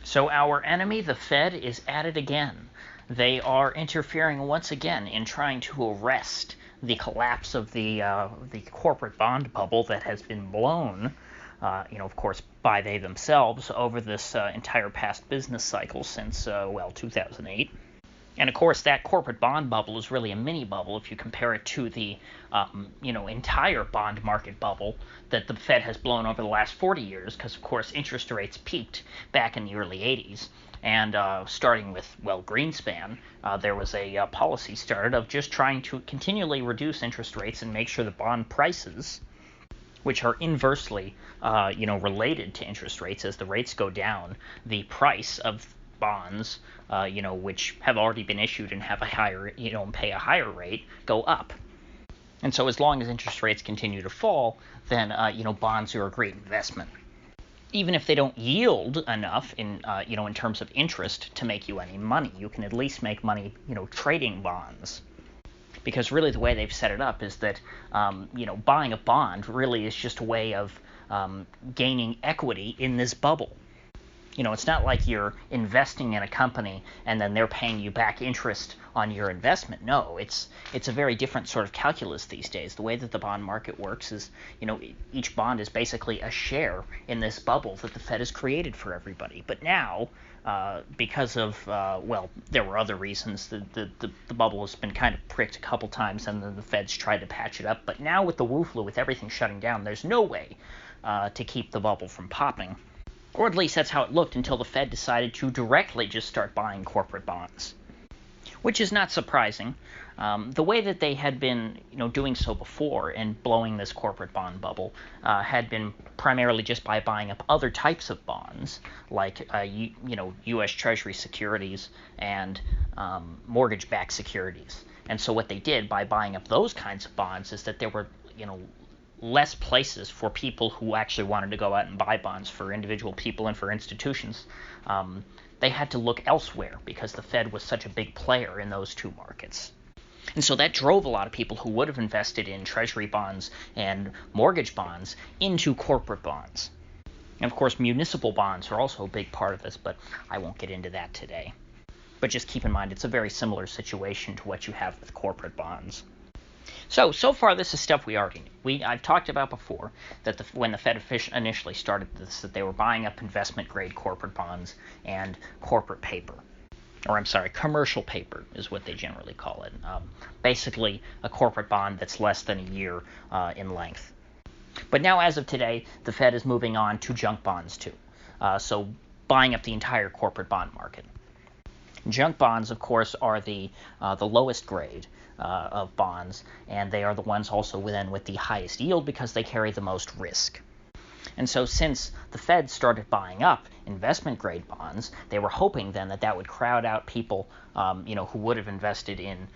So our enemy, the Fed, is at it again. They are interfering once again in trying to arrest the collapse of the corporate bond bubble that has been blown, of course, by they themselves over this entire past business cycle since 2008. And of course, that corporate bond bubble is really a mini bubble if you compare it to the, entire bond market bubble that the Fed has blown over the last 40 years. Because of course, interest rates peaked back in the early 80s, and starting with Greenspan, there was a policy started of just trying to continually reduce interest rates and make sure the bond prices, which are inversely, related to interest rates. As the rates go down, the price of bonds, which have already been issued and have a higher, pay a higher rate, go up. And so as long as interest rates continue to fall, then, bonds are a great investment. Even if they don't yield enough in terms of interest to make you any money, you can at least make money, trading bonds. Because really the way they've set it up is that, buying a bond really is just a way of gaining equity in this bubble. It's not like you're investing in a company and then they're paying you back interest on your investment. No, it's a very different sort of calculus these days. The way that the bond market works is, each bond is basically a share in this bubble that the Fed has created for everybody. But now, because of, there were other reasons, the bubble has been kind of pricked a couple times and then the Fed's tried to patch it up. But now with the Wu flu, with everything shutting down, there's no way to keep the bubble from popping. Or at least that's how it looked until the Fed decided to directly just start buying corporate bonds, which is not surprising. The way that they had been, doing so before and blowing this corporate bond bubble had been primarily just by buying up other types of bonds, like U.S. Treasury securities and mortgage-backed securities. And so what they did by buying up those kinds of bonds is that there were, less places for people who actually wanted to go out and buy bonds, for individual people and for institutions. They had to look elsewhere because the Fed was such a big player in those two markets. And so that drove a lot of people who would have invested in treasury bonds and mortgage bonds into corporate bonds. And of course, municipal bonds are also a big part of this, but I won't get into that today. But just keep in mind, it's a very similar situation to what you have with corporate bonds. So far this is stuff we already knew. I've talked about before that when the Fed initially started this, that they were buying up investment-grade corporate bonds and corporate paper. Or I'm sorry, commercial paper is what they generally call it. Basically, a corporate bond that's less than a year in length. But now, as of today, the Fed is moving on to junk bonds too. So buying up the entire corporate bond market. Junk bonds, of course, are the lowest grade of bonds, and they are the ones also with the highest yield because they carry the most risk. And so since the Fed started buying up investment-grade bonds, they were hoping then that would crowd out people, who would have invested in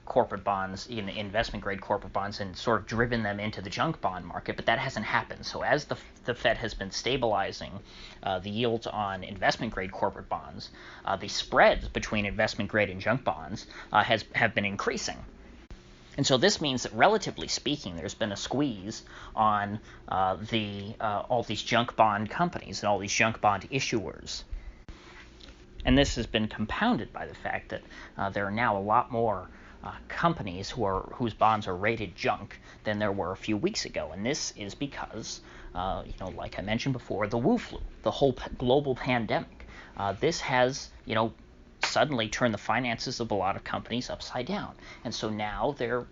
corporate bonds, in investment-grade corporate bonds, and sort of driven them into the junk bond market. But that hasn't happened. So as the Fed has been stabilizing the yields on investment-grade corporate bonds, the spreads between investment-grade and junk bonds have been increasing. And so this means that, relatively speaking, there's been a squeeze on all these junk bond companies and all these junk bond issuers. And this has been compounded by the fact that there are now a lot more companies whose bonds are rated junk than there were a few weeks ago. And this is because, like I mentioned before, the Wu flu, the whole global pandemic. This has, suddenly turn the finances of a lot of companies upside down. And so now their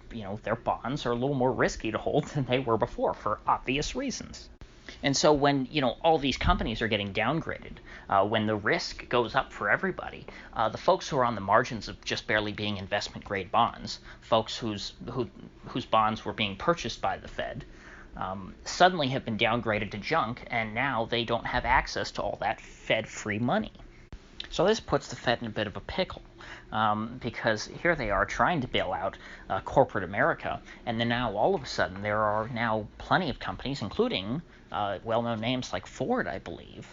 bonds are a little more risky to hold than they were before for obvious reasons. And so when, all these companies are getting downgraded, when the risk goes up for everybody, the folks who are on the margins of just barely being investment-grade bonds, folks whose bonds were being purchased by the Fed, suddenly have been downgraded to junk, and now they don't have access to all that Fed-free money. So this puts the Fed in a bit of a pickle, because here they are trying to bail out corporate America, and then now all of a sudden there are now plenty of companies, including well-known names like Ford, I believe,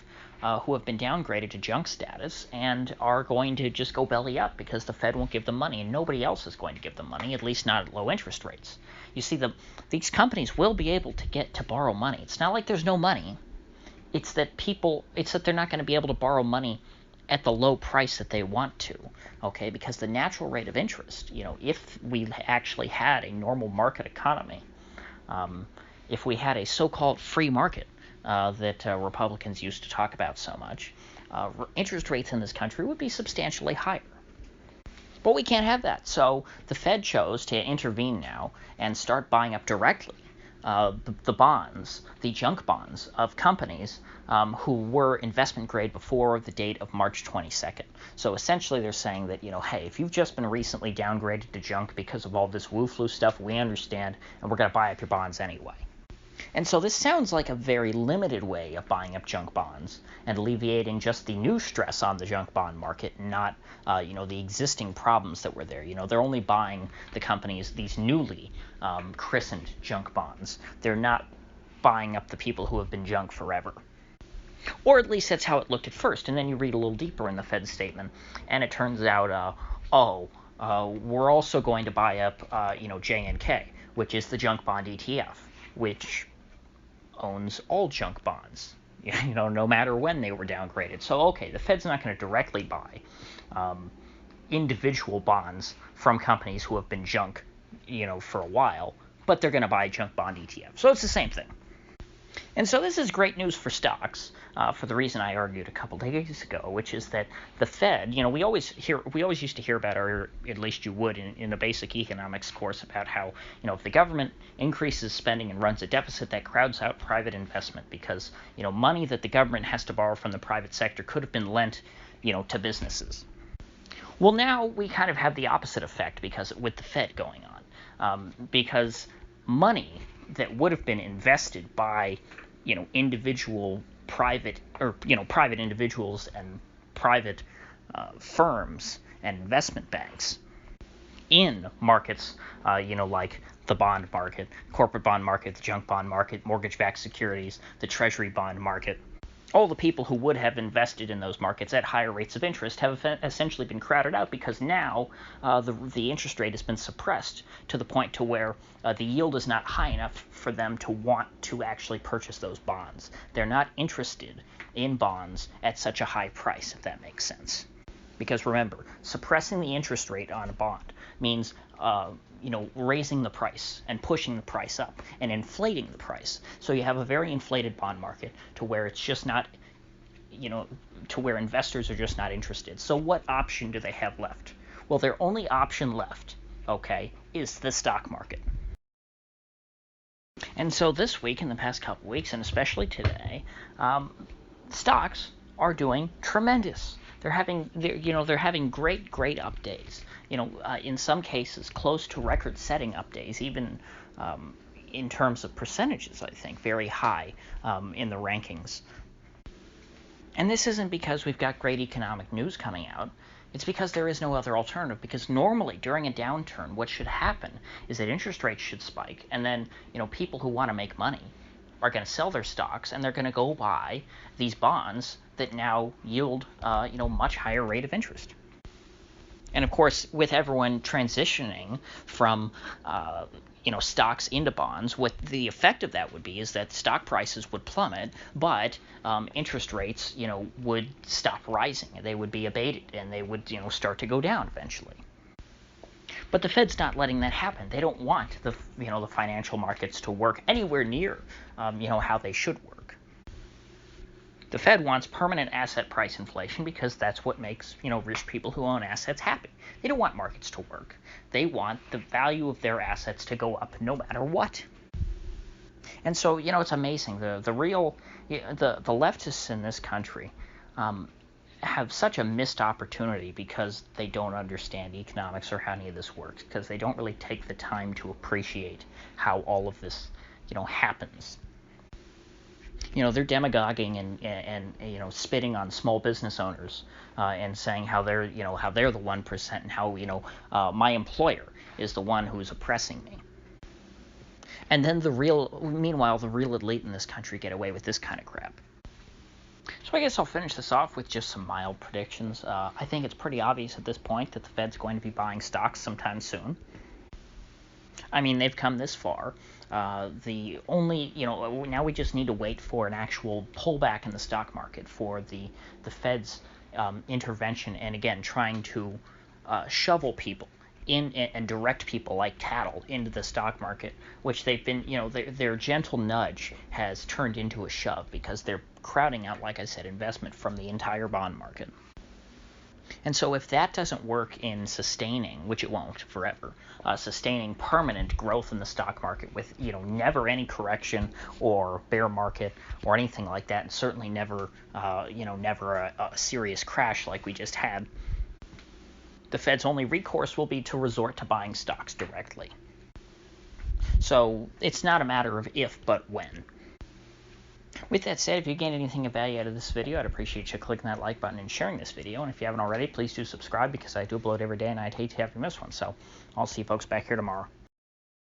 who have been downgraded to junk status and are going to just go belly up because the Fed won't give them money, and nobody else is going to give them money, at least not at low interest rates. You see, these companies will be able to borrow money. It's not like there's no money. it's that they're not going to be able to borrow money at the low price that they want to, okay? Because the natural rate of interest, if we actually had a normal market economy, if we had a so-called free market that Republicans used to talk about so much, interest rates in this country would be substantially higher. But we can't have that. So the Fed chose to intervene now and start buying up directly the bonds, the junk bonds of companies who were investment grade before the date of March 22nd. So essentially they're saying that, hey, if you've just been recently downgraded to junk because of all this woo-flu stuff, we understand, and we're going to buy up your bonds anyway. And so this sounds like a very limited way of buying up junk bonds and alleviating just the new stress on the junk bond market, not the existing problems that were there. They're only buying the companies, these newly christened junk bonds. They're not buying up the people who have been junk forever. Or at least that's how it looked at first. And then you read a little deeper in the Fed statement, and it turns out, we're also going to buy up, JNK, which is the junk bond ETF, which owns all junk bonds, no matter when they were downgraded. So, okay, the Fed's not going to directly buy individual bonds from companies who have been junk, for a while, but they're going to buy junk bond ETF. So it's the same thing. And so this is great news for stocks, for the reason I argued a couple days ago, which is that the Fed, we always used to hear about, or at least you would in a basic economics course, about how, if the government increases spending and runs a deficit, that crowds out private investment because, money that the government has to borrow from the private sector could have been lent, to businesses. Well, now we kind of have the opposite effect with the Fed going on, because money that would have been invested by, individual private individuals and private firms and investment banks in markets, like the bond market, corporate bond market, the junk bond market, mortgage-backed securities, the treasury bond market. All the people who would have invested in those markets at higher rates of interest have essentially been crowded out because now the interest rate has been suppressed to the point to where the yield is not high enough for them to want to actually purchase those bonds. They're not interested in bonds at such a high price, if that makes sense. Because remember, suppressing the interest rate on a bond means raising the price and pushing the price up and inflating the price. So you have a very inflated bond market to where it's just not, to where investors are just not interested. So what option do they have left? Well, their only option left, okay, is the stock market. And so this week, in the past couple weeks, and especially today, stocks are doing tremendous. They're having great updays. In some cases, close to record-setting updays, even in terms of percentages. I think very high in the rankings. And this isn't because we've got great economic news coming out. It's because there is no other alternative. Because normally during a downturn, what should happen is that interest rates should spike, and then people who want to make money are going to sell their stocks, and they're going to go buy these bonds that now yield much higher rate of interest. And of course, with everyone transitioning from stocks into bonds, what the effect of that would be is that stock prices would plummet, but interest rates would stop rising. They would be abated, and they would start to go down eventually. But the Fed's not letting that happen. They don't want the financial markets to work anywhere near how they should work. The Fed wants permanent asset price inflation because that's what makes rich people who own assets happy. They don't want markets to work. They want the value of their assets to go up no matter what. And so it's amazing. The leftists in this country have such a missed opportunity because they don't understand economics or how any of this works, because they don't really take the time to appreciate how all of this happens. They're demagoguing and spitting on small business owners and saying how they're the 1% and how my employer is the one who's oppressing me. And then meanwhile, the real elite in this country get away with this kind of crap. So I guess I'll finish this off with just some mild predictions. I think it's pretty obvious at this point that the Fed's going to be buying stocks sometime soon. I mean, they've come this far. The only, now we just need to wait for an actual pullback in the stock market for the Fed's intervention, and again, trying to shovel people in and direct people like cattle into the stock market, which they've been, their gentle nudge has turned into a shove because they're crowding out, like I said, investment from the entire bond market. And so if that doesn't work in sustaining, which it won't forever, sustaining permanent growth in the stock market with, never any correction or bear market or anything like that, and certainly never, never a serious crash like we just had, the Fed's only recourse will be to resort to buying stocks directly. So it's not a matter of if, but when. With that said, if you gained anything of value out of this video, I'd appreciate you clicking that like button and sharing this video. And if you haven't already, please do subscribe, because I do upload every day and I'd hate to have you miss one. So I'll see you folks back here tomorrow.